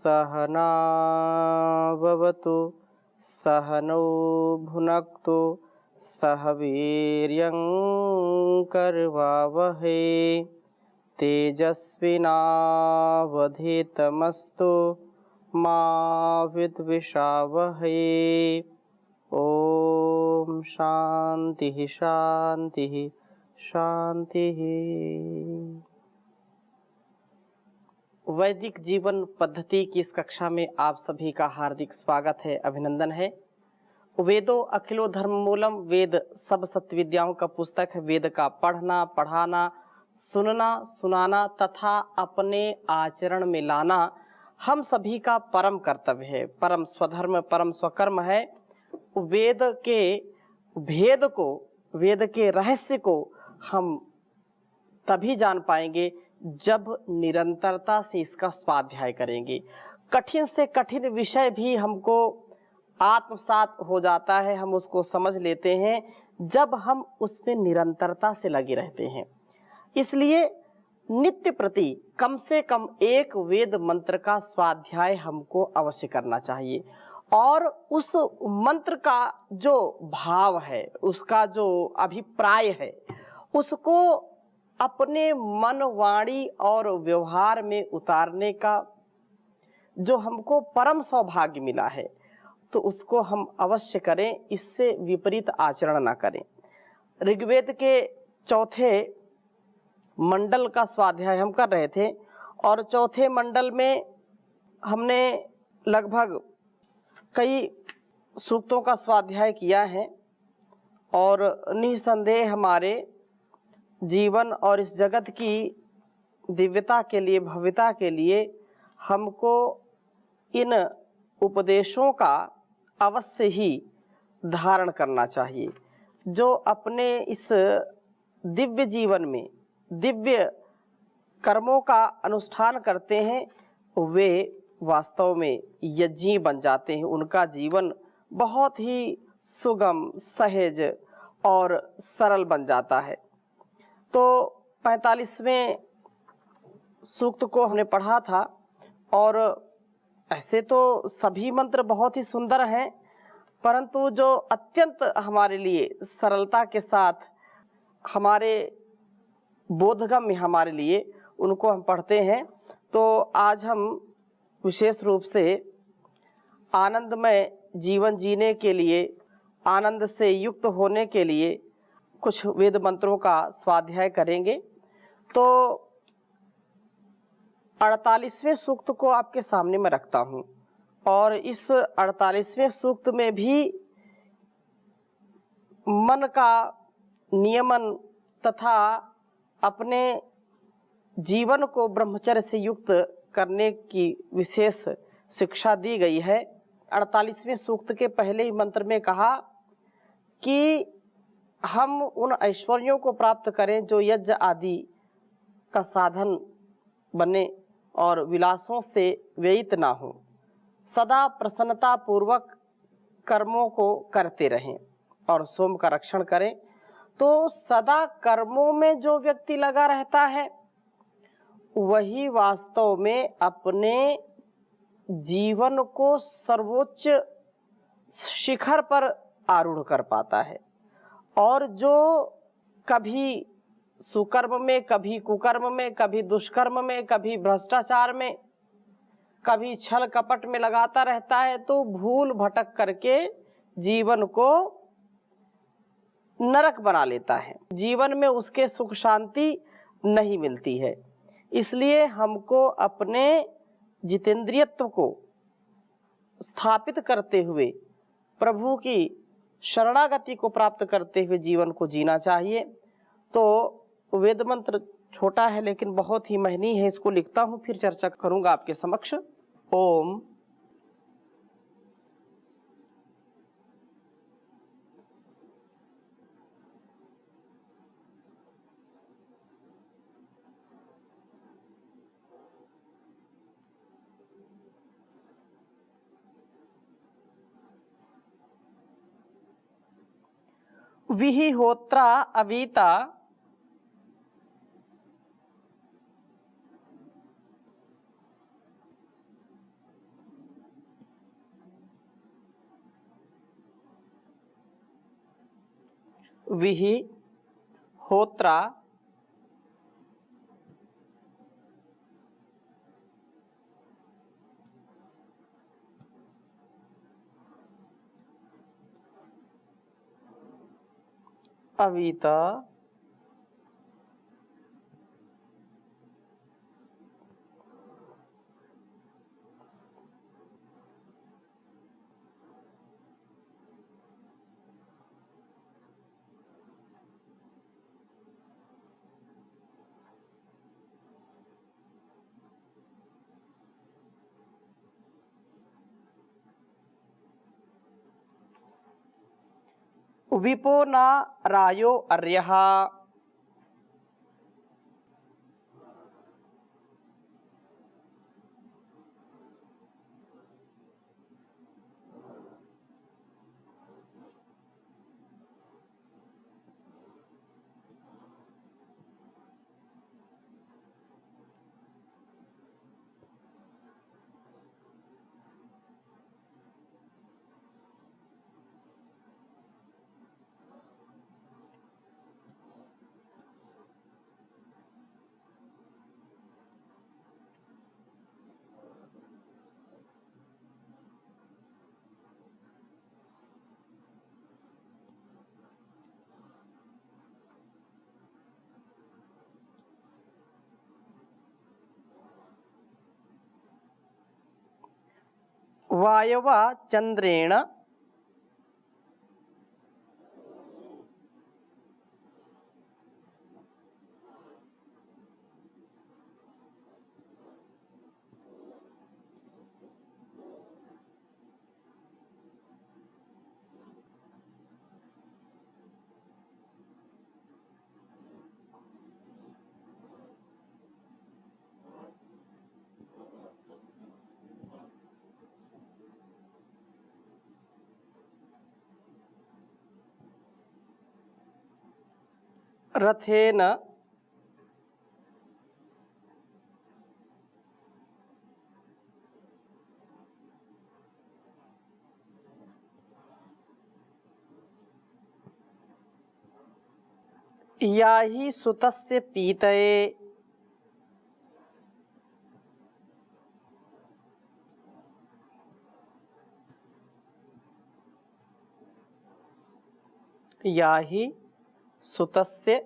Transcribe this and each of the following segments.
सहनाववतु सहनौ भुनक्तु सह वीर्यं करवावहै तेजस्विनावधीतमस्तु मा विद्विषावहै। ओम शांति शांति शांति। वैदिक जीवन पद्धति की इस कक्षा में आप सभी का हार्दिक स्वागत है, अभिनंदन है। वेदो अखिलो धर्म मूलम, वेद सब सत्य विद्याओं का पुस्तक है। वेद का पढ़ना, पढ़ाना, सुनना, सुनाना तथा अपने आचरण में लाना हम सभी का परम कर्तव्य है, परम स्वधर्म, परम स्वकर्म है। वेद के भेद को, वेद के रहस्य को हम तभी जान पाएंगे जब निरंतरता से इसका स्वाध्याय करेंगे। कठिन से कठिन विषय भी हमको आत्मसात हो जाता है, हम उसको समझ लेते हैं जब हम उसमें निरंतरता से लगे रहते हैं। इसलिए नित्य प्रति कम से कम एक वेद मंत्र का स्वाध्याय हमको अवश्य करना चाहिए और उस मंत्र का जो भाव है, उसका जो अभिप्राय है, उसको अपने मन, वाणी और व्यवहार में उतारने का जो हमको परम सौभाग्य मिला है, तो उसको हम अवश्य करें, इससे विपरीत आचरण ना करें। ऋग्वेद के चौथे मंडल का स्वाध्याय हम कर रहे थे और चौथे मंडल में हमने लगभग कई सूक्तों का स्वाध्याय किया है और निसंदेह हमारे जीवन और इस जगत की दिव्यता के लिए, भव्यता के लिए हमको इन उपदेशों का अवश्य ही धारण करना चाहिए। जो अपने इस दिव्य जीवन में दिव्य कर्मों का अनुष्ठान करते हैं, वे वास्तव में यज्ञी बन जाते हैं। उनका जीवन बहुत ही सुगम, सहज और सरल बन जाता है। तो 45वें सूक्त को हमने पढ़ा था और ऐसे तो सभी मंत्र बहुत ही सुंदर हैं, परंतु जो अत्यंत हमारे लिए सरलता के साथ हमारे बोधगम्य हमारे लिए, उनको हम पढ़ते हैं। तो आज हम विशेष रूप से आनंदमय जीवन जीने के लिए, आनंद से युक्त होने के लिए कुछ वेद मंत्रों का स्वाध्याय करेंगे। तो 48वें सूक्त को आपके सामने मैं रखता हूँ और इस 48वें सूक्त में भी मन का नियमन तथा अपने जीवन को ब्रह्मचर्य से युक्त करने की विशेष शिक्षा दी गई है। 48वें सूक्त के पहले ही मंत्र में कहा कि हम उन ऐश्वर्यों को प्राप्त करें जो यज्ञ आदि का साधन बने और विलासों से व्ययित ना हो, सदा प्रसन्नता पूर्वक कर्मों को करते रहें और सोम का रक्षण करें। तो सदा कर्मों में जो व्यक्ति लगा रहता है, वही वास्तव में अपने जीवन को सर्वोच्च शिखर पर आरूढ़ कर पाता है। और जो कभी सुकर्म में, कभी कुकर्म में, कभी दुष्कर्म में, कभी भ्रष्टाचार में, कभी छल कपट में लगाता रहता है, तो भूल भटक करके जीवन को नरक बना लेता है। जीवन में उसके सुख शांति नहीं मिलती है। इसलिए हमको अपने जितेंद्रियत्व को स्थापित करते हुए, प्रभु की शरणागति को प्राप्त करते हुए जीवन को जीना चाहिए। तो वेद मंत्र छोटा है लेकिन बहुत ही महनी है, इसको लिखता हूँ, फिर चर्चा करूंगा आपके समक्ष। ओम विहिहोत्रा अवीता विहि होत्रा अवीता विपो न रायो अर्यः वायवा चंद्रेण रथेन याहि सुतस्य पीतये याहि सुतस्य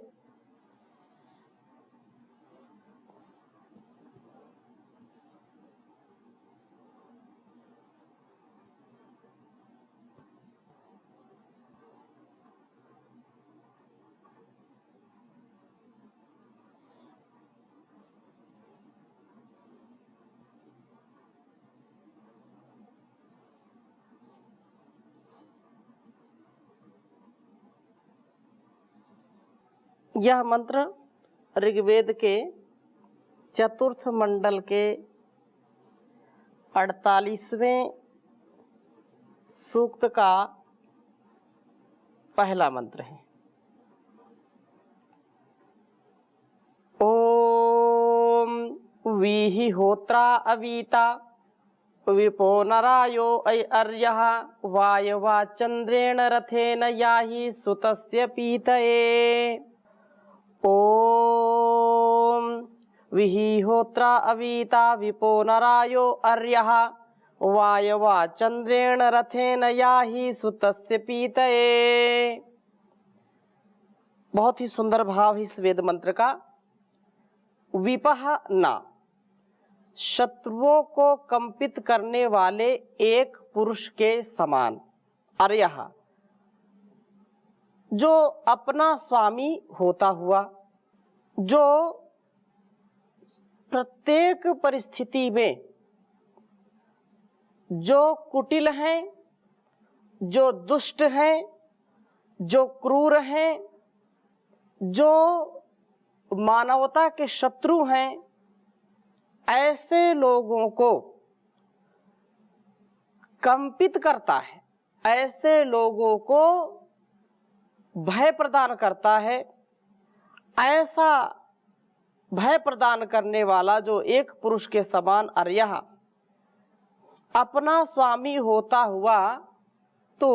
यह मंत्र ऋग्वेद के चतुर्थ मंडल के 48वें सूक्त का पहला मंत्र है। ओम वीहि होत्रा अवीता विपो नरायो अर्यः वायवा चंद्रेण रथेन याहि सुतस्य पीतये। ओम विहि होत्रा अवीता विपो नरायो अर्यः वायवा चंद्रेण रथेन याहि सुतस्य पीतये। बहुत ही सुंदर भाव इस वेद मंत्र का। विपह न, शत्रुओं को कंपित करने वाले एक पुरुष के समान। अर्यः, जो अपना स्वामी होता हुआ, जो प्रत्येक परिस्थिति में जो कुटिल हैं, जो दुष्ट हैं, जो क्रूर हैं, जो मानवता के शत्रु हैं, ऐसे लोगों को कंपित करता है, ऐसे लोगों को भय प्रदान करता है। ऐसा भय प्रदान करने वाला जो एक पुरुष के समान अर्यः अपना स्वामी होता हुआ, तो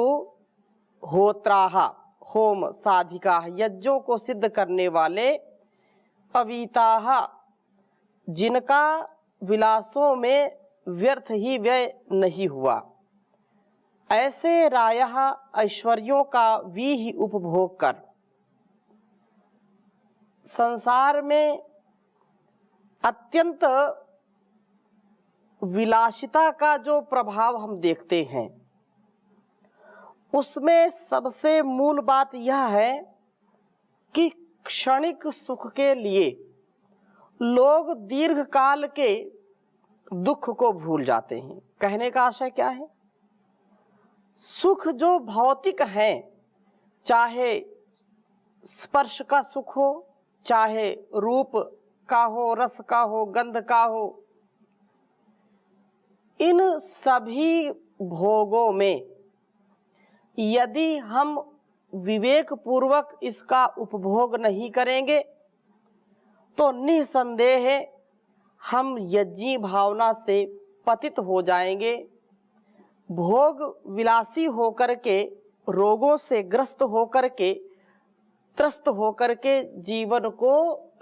होत्राहा, होम साधिका, यज्ञों को सिद्ध करने वाले, अवीताः, जिनका विलासों में व्यर्थ ही व्यय नहीं हुआ, ऐसे रायः ऐश्वर्यों का वीहि उपभोग कर। संसार में अत्यंत विलासिता का जो प्रभाव हम देखते हैं, उसमें सबसे मूल बात यह है कि क्षणिक सुख के लिए लोग दीर्घ काल के दुख को भूल जाते हैं। कहने का आशय क्या है? सुख जो भौतिक है, चाहे स्पर्श का सुख हो, चाहे रूप का हो, रस का हो, गंध का हो, इन सभी भोगों में यदि हम विवेक पूर्वक इसका उपभोग नहीं करेंगे तो निसंदेह हम यज्ञी भावना से पतित हो जाएंगे, भोग विलासी होकर के, रोगों से ग्रस्त होकर के, त्रस्त होकर के जीवन को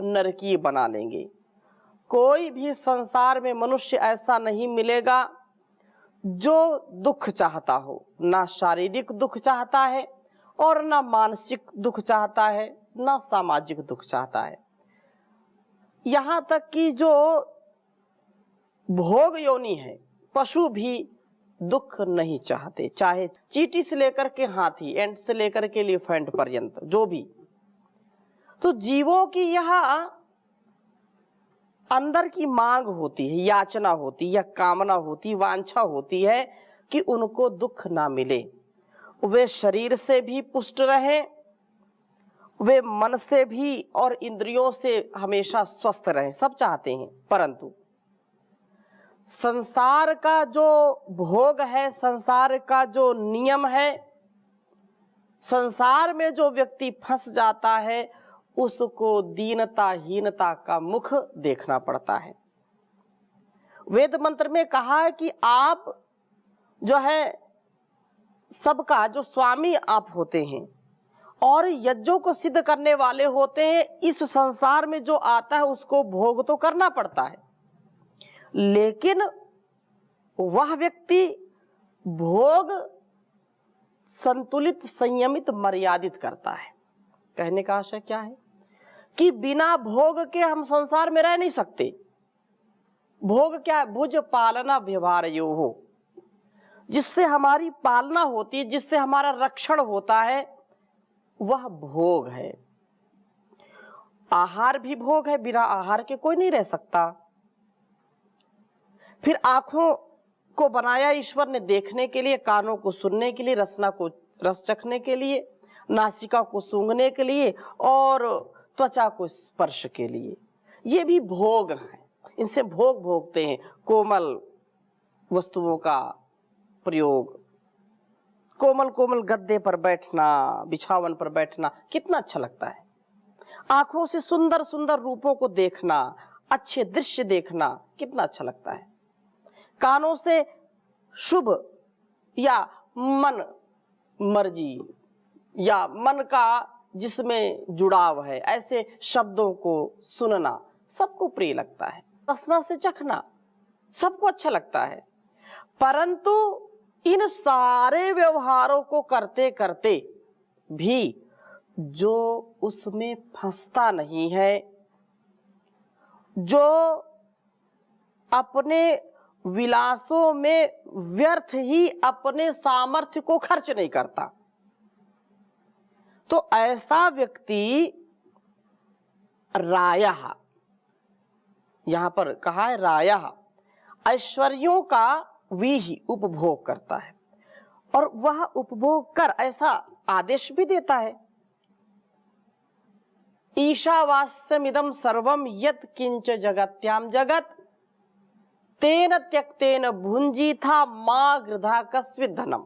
नरकीय बना लेंगे। कोई भी संसार में मनुष्य ऐसा नहीं मिलेगा जो दुख चाहता हो, ना शारीरिक दुख चाहता है और ना मानसिक दुख चाहता है, ना सामाजिक दुख चाहता है। यहाँ तक कि जो भोग योनि है, पशु भी दुख नहीं चाहते, चाहे चींटी से लेकर के हाथी, एंट से लेकर के एलिफेंट पर्यंत जो भी। तो जीवों की यह अंदर की मांग होती है, याचना होती है, या कामना होती, वांछा होती है कि उनको दुख ना मिले, वे शरीर से भी पुष्ट रहे, वे मन से भी और इंद्रियों से हमेशा स्वस्थ रहे, सब चाहते हैं। परंतु संसार का जो भोग है, संसार का जो नियम है, संसार में जो व्यक्ति फंस जाता है उसको दीनता हीनता का मुख देखना पड़ता है। वेद मंत्र में कहा है कि आप जो है सबका जो स्वामी आप होते हैं और यज्ञों को सिद्ध करने वाले होते हैं। इस संसार में जो आता है उसको भोग तो करना पड़ता है, लेकिन वह व्यक्ति भोग संतुलित, संयमित, मर्यादित करता है। कहने का आशय क्या है कि बिना भोग के हम संसार में रह नहीं सकते। भोग क्या है? भुज पालना व्यवहार यो हो, जिससे हमारी पालना होती है, जिससे हमारा रक्षण होता है, वह भोग है। आहार भी भोग है, बिना आहार के कोई नहीं रह सकता। फिर आंखों को बनाया ईश्वर ने देखने के लिए, कानों को सुनने के लिए, रसना को रस चखने के लिए, नासिका को सूंघने के लिए और त्वचा को स्पर्श के लिए। ये भी भोग है, इनसे भोग भोगते हैं। कोमल वस्तुओं का प्रयोग, कोमल कोमल गद्दे पर बैठना, बिछावन पर बैठना कितना अच्छा लगता है। आंखों से सुंदर सुंदर रूपों को देखना, अच्छे दृश्य देखना कितना अच्छा लगता है। कानों से शुभ या मन मर्जी या मन का जिसमें जुड़ाव है, ऐसे शब्दों को सुनना सबको प्रिय लगता है। रसना से चखना सबको अच्छा लगता है। परंतु इन सारे व्यवहारों को करते करते भी जो उसमें फंसता नहीं है, जो अपने विलासों में व्यर्थ ही अपने सामर्थ्य को खर्च नहीं करता, तो ऐसा व्यक्ति रायः, यहां पर कहा है रायः, ऐश्वर्यों का वीहि उपभोग करता है। और वह उपभोग कर ऐसा आदेश भी देता है, ईशावास्यमिदं सर्वम यत् किंच जगत्याम जगत तेन त्यक्तेन भुंजीथा मा गृधा कस्वित् धनम।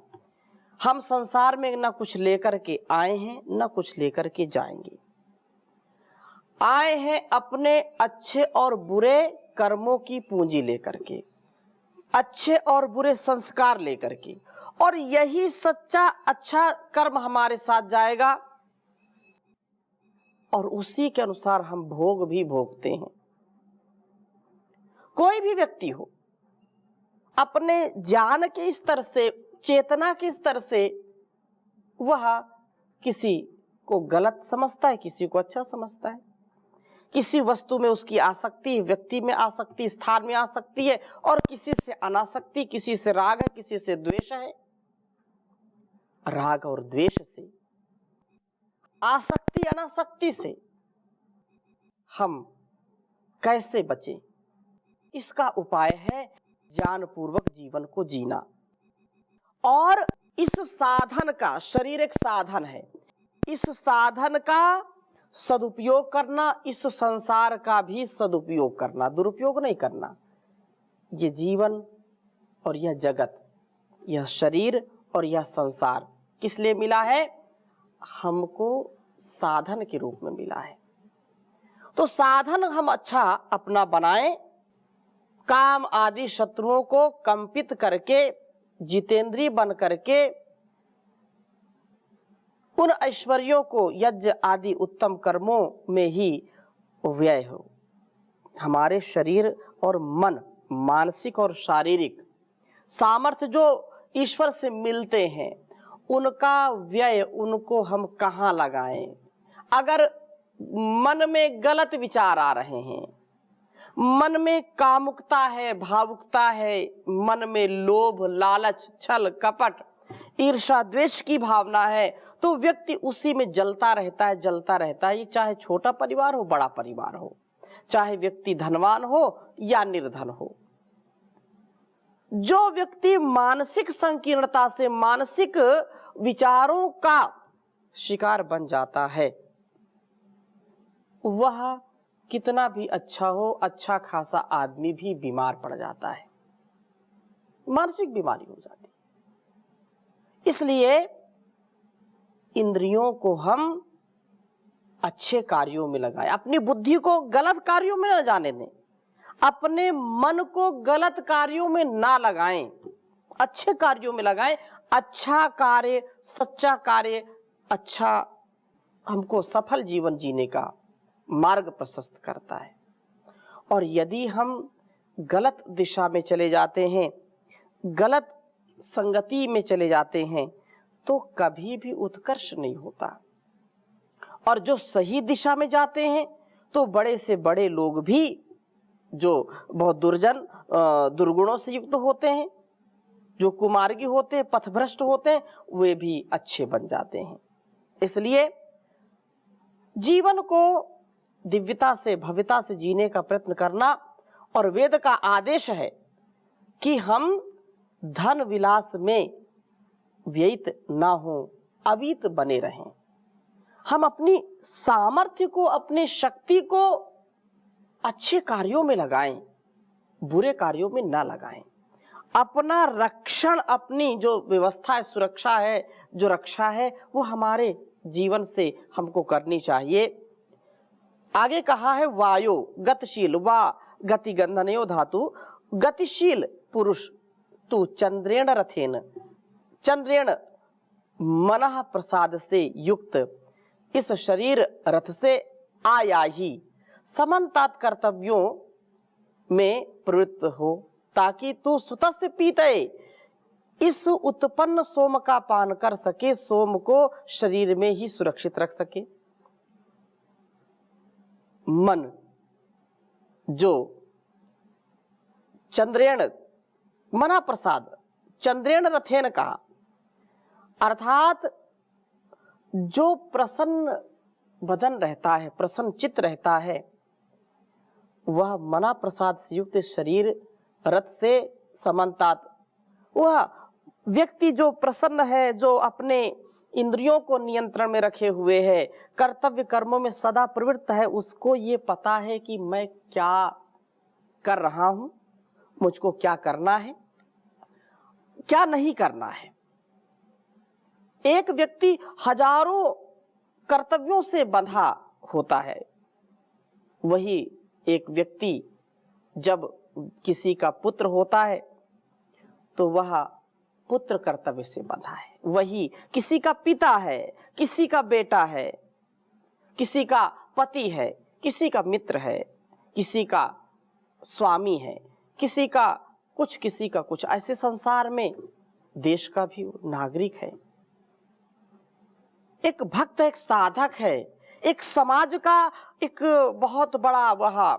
हम संसार में न कुछ लेकर के आए हैं, न कुछ लेकर के जाएंगे। आए हैं अपने अच्छे और बुरे कर्मों की पूंजी लेकर के, अच्छे और बुरे संस्कार लेकर के, और यही सच्चा अच्छा कर्म हमारे साथ जाएगा और उसी के अनुसार हम भोग भी भोगते हैं। कोई भी व्यक्ति हो, अपने ज्ञान के स्तर से, चेतना के स्तर से वह किसी को गलत समझता है, किसी को अच्छा समझता है। किसी वस्तु में उसकी आसक्ति, व्यक्ति में आसक्ति, स्थान में आसक्ति है, और किसी से अनासक्ति, किसी से राग है, किसी से द्वेष है। राग और द्वेष से, आसक्ति अनासक्ति से हम कैसे बचें? इसका उपाय है ज्ञान पूर्वक जीवन को जीना। और इस साधन का, शरीर एक साधन है, इस साधन का सदुपयोग करना, इस संसार का भी सदुपयोग करना, दुरुपयोग नहीं करना। ये जीवन और यह जगत, यह शरीर और यह संसार किस लिए मिला है? हमको साधन के रूप में मिला है। तो साधन हम अच्छा अपना बनाएं, काम आदि शत्रुओं को कंपित करके, जितेंद्रीय बन करके उन ऐश्वर्यों को यज्ञ आदि उत्तम कर्मों में ही व्यय हो। हमारे शरीर और मन, मानसिक और शारीरिक सामर्थ्य जो ईश्वर से मिलते हैं, उनका व्यय उनको हम कहाँ लगाएं? अगर मन में गलत विचार आ रहे हैं, मन में कामुकता है, भावुकता है, मन में लोभ, लालच, छल, कपट, ईर्ष्या, द्वेष की भावना है, तो व्यक्ति उसी में जलता रहता है, जलता रहता है। चाहे छोटा परिवार हो, बड़ा परिवार हो, चाहे व्यक्ति धनवान हो या निर्धन हो। जो व्यक्ति मानसिक संकीर्णता से, मानसिक विचारों का शिकार बन जाता है, वह कितना भी अच्छा हो, अच्छा खासा आदमी भी बीमार पड़ जाता है, मानसिक बीमारी हो जाती है। इसलिए इंद्रियों को हम अच्छे कार्यों में लगाएं, अपनी बुद्धि को गलत कार्यों में न जाने दें, अपने मन को गलत कार्यों में ना लगाएं, अच्छे कार्यों में लगाएं। अच्छा कार्य, सच्चा कार्य, अच्छा हमको सफल जीवन जीने का मार्ग प्रशस्त करता है। और यदि हम गलत दिशा में चले जाते हैं, गलत संगति में चले जाते हैं, तो कभी भी उत्कर्ष नहीं होता। और जो सही दिशा में जाते हैं, तो बड़े से बड़े लोग भी जो बहुत दुर्गुणों से युक्त होते हैं, जो कुमार्गी होते हैं, पथभ्रष्ट होते हैं, वे भी अच्छे बन जाते हैं। इसलिए जीवन को दिव्यता से, भव्यता से जीने का प्रयत्न करना। और वेद का आदेश है कि हम धन विलास में व्ययित ना हो, अवीत बने रहें। हम अपनी सामर्थ्य को, अपनी शक्ति को अच्छे कार्यों में लगाएं, बुरे कार्यों में ना लगाएं। अपना रक्षण, अपनी जो व्यवस्था है, सुरक्षा है, जो रक्षा है, वो हमारे जीवन से हमको करनी चाहिए। आगे कहा है वायो गतिशील वा गतिगंधनयो धातु, गतिशील पुरुष तू चंद्रेण रथेन, चंद्रेण मनः प्रसाद से युक्त इस शरीर रथ से आया ही समन्तात कर्तव्यों में प्रवृत्त हो, ताकि तू सुतस्य पीते इस उत्पन्न सोम का पान कर सके, सोम को शरीर में ही सुरक्षित रख सके। मन जो चंद्रेण, मना प्रसाद, चंद्रेण रथेन कहा, अर्थात जो प्रसन्न बदन रहता है, प्रसन्न चित्त रहता है, वह मना प्रसाद से युक्त शरीर रथ से समन्तात, वह व्यक्ति जो प्रसन्न है, जो अपने इंद्रियों को नियंत्रण में रखे हुए है, कर्तव्य कर्मों में सदा प्रवृत्त है, उसको ये पता है कि मैं क्या कर रहा हूं, मुझको क्या करना है, क्या नहीं करना है। एक व्यक्ति हजारों कर्तव्यों से बंधा होता है, वही एक व्यक्ति जब किसी का पुत्र होता है तो वह पुत्र कर्तव्य से बंधा है। वही किसी का पिता है, किसी का बेटा है, किसी का पति है, किसी का मित्र है, किसी का स्वामी है, किसी का कुछ, किसी का कुछ। ऐसे संसार में देश का भी नागरिक है, एक भक्त, एक साधक है, एक समाज का एक बहुत बड़ा वह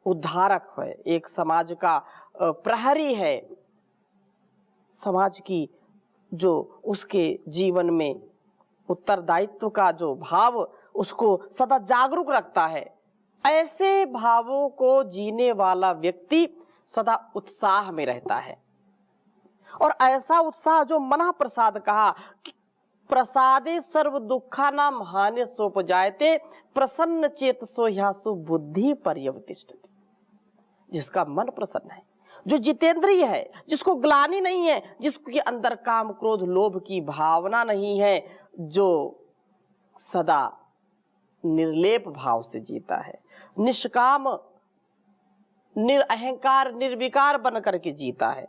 उद्धारक है, एक समाज का प्रहरी है। समाज की जो उसके जीवन में उत्तरदायित्व का जो भाव उसको सदा जागरूक रखता है, ऐसे भावों को जीने वाला व्यक्ति सदा उत्साह में रहता है। और ऐसा उत्साह जो मनः प्रसाद कहा कि प्रसादे सर्व दुःखानां हानि सोपजायते प्रसन्न चेतसो ह्यासु बुद्धि पर्यवतिष्ठति। जिसका मन प्रसन्न है, जो जितेंद्रिय है, जिसको ग्लानि नहीं है, जिसके अंदर काम क्रोध लोभ की भावना नहीं है, जो सदा निर्लेप भाव से जीता है, निष्काम निरअहंकार निर्विकार बन करके जीता है,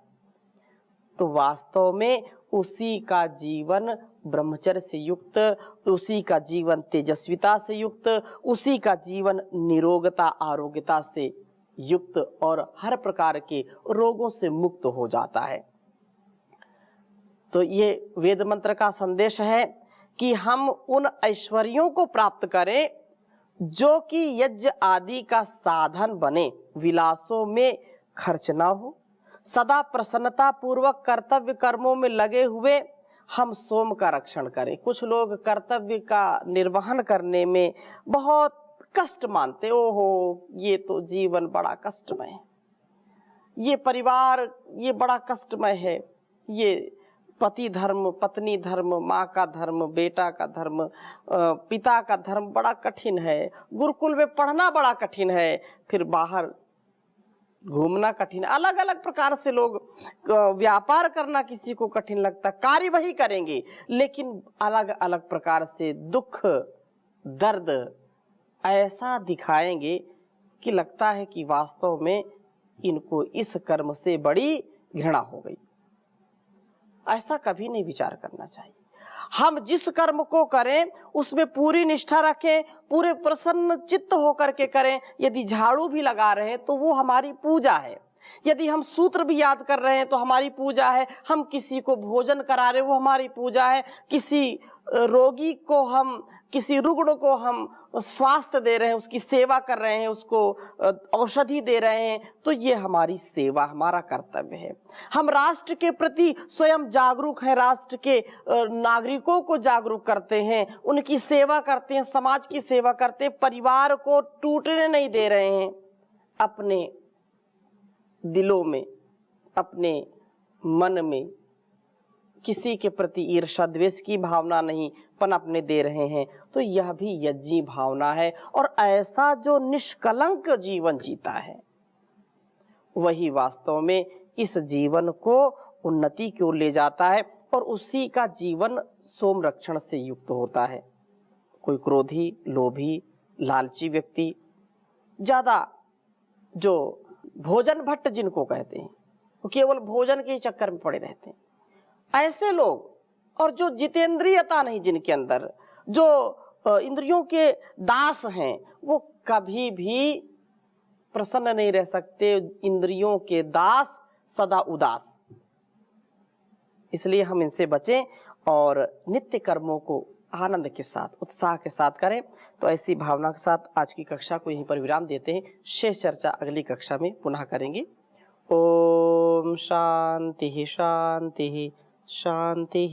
तो वास्तव में उसी का जीवन ब्रह्मचर्य से युक्त, उसी का जीवन तेजस्विता से युक्त, उसी का जीवन निरोगता आरोग्यता से युक्त और हर प्रकार के रोगों से मुक्त हो जाता है। तो ये वेद मंत्र का संदेश है कि हम उन ऐश्वर्यों को प्राप्त करें जो कि यज्ञ आदि का साधन बने, विलासों में खर्च ना हो, सदा प्रसन्नता पूर्वक कर्तव्य कर्मों में लगे हुए हम सोम का रक्षण करें। कुछ लोग कर्तव्य का निर्वहन करने में बहुत कष्ट मानते, ओहो ये तो जीवन बड़ा कष्टमय है, ये परिवार ये बड़ा कष्टमय है, ये पति धर्म, पत्नी धर्म, माँ का धर्म, बेटा का धर्म, पिता का धर्म बड़ा कठिन है, गुरुकुल में पढ़ना बड़ा कठिन है, फिर बाहर घूमना कठिन। अलग अलग प्रकार से लोग, व्यापार करना किसी को कठिन लगता, कार्य वही करेंगे, लेकिन अलग अलग प्रकार से दुख दर्द ऐसा दिखाएंगे कि लगता है कि वास्तव में इनको इस कर्म से बड़ी घृणा हो गई। ऐसा कभी नहीं विचार करना चाहिए। हम जिस कर्म को करें उसमें पूरी निष्ठा रखें, पूरे प्रसन्न चित्त होकर के करें। यदि झाड़ू भी लगा रहे हैं तो वो हमारी पूजा है, यदि हम सूत्र भी याद कर रहे हैं तो हमारी पूजा है, हम किसी को भोजन करा रहे हैं वो हमारी पूजा है, किसी रोगी को हम, किसी रुग्ण को हम स्वास्थ्य दे रहे हैं, उसकी सेवा कर रहे हैं, उसको औषधि दे रहे हैं, तो ये हमारी सेवा, हमारा कर्तव्य है। हम राष्ट्र के प्रति स्वयं जागरूक हैं, राष्ट्र के नागरिकों को जागरूक करते हैं, उनकी सेवा करते हैं, समाज की सेवा करते हैं, परिवार को टूटने नहीं दे रहे हैं। अपने दिलों में, अपने मन में किसी के प्रति ईर्ष्या द्वेष की भावना नहीं पनपने दे रहे हैं, तो यह भी यज्ञी भावना है। और ऐसा जो निष्कलंक जीवन जीता है वही वास्तव में इस जीवन को उन्नति की ओर ले जाता है और उसी का जीवन सोम रक्षण से युक्त होता है। कोई क्रोधी, लोभी, लालची व्यक्ति, ज्यादा जो भोजन भट्ट जिनको कहते हैं, वो केवल भोजन के चक्कर में पड़े रहते हैं, ऐसे लोग, और जो जितेंद्रियता नहीं जिनके अंदर, जो इंद्रियों के दास हैं, वो कभी भी प्रसन्न नहीं रह सकते। इंद्रियों के दास सदा उदास। इसलिए हम इनसे बचें और नित्य कर्मों को आनंद के साथ, उत्साह के साथ करें। तो ऐसी भावना के साथ आज की कक्षा को यहीं पर विराम देते हैं। शेष चर्चा अगली कक्षा में पुनः करेंगे। ओम शांति शांति शांति।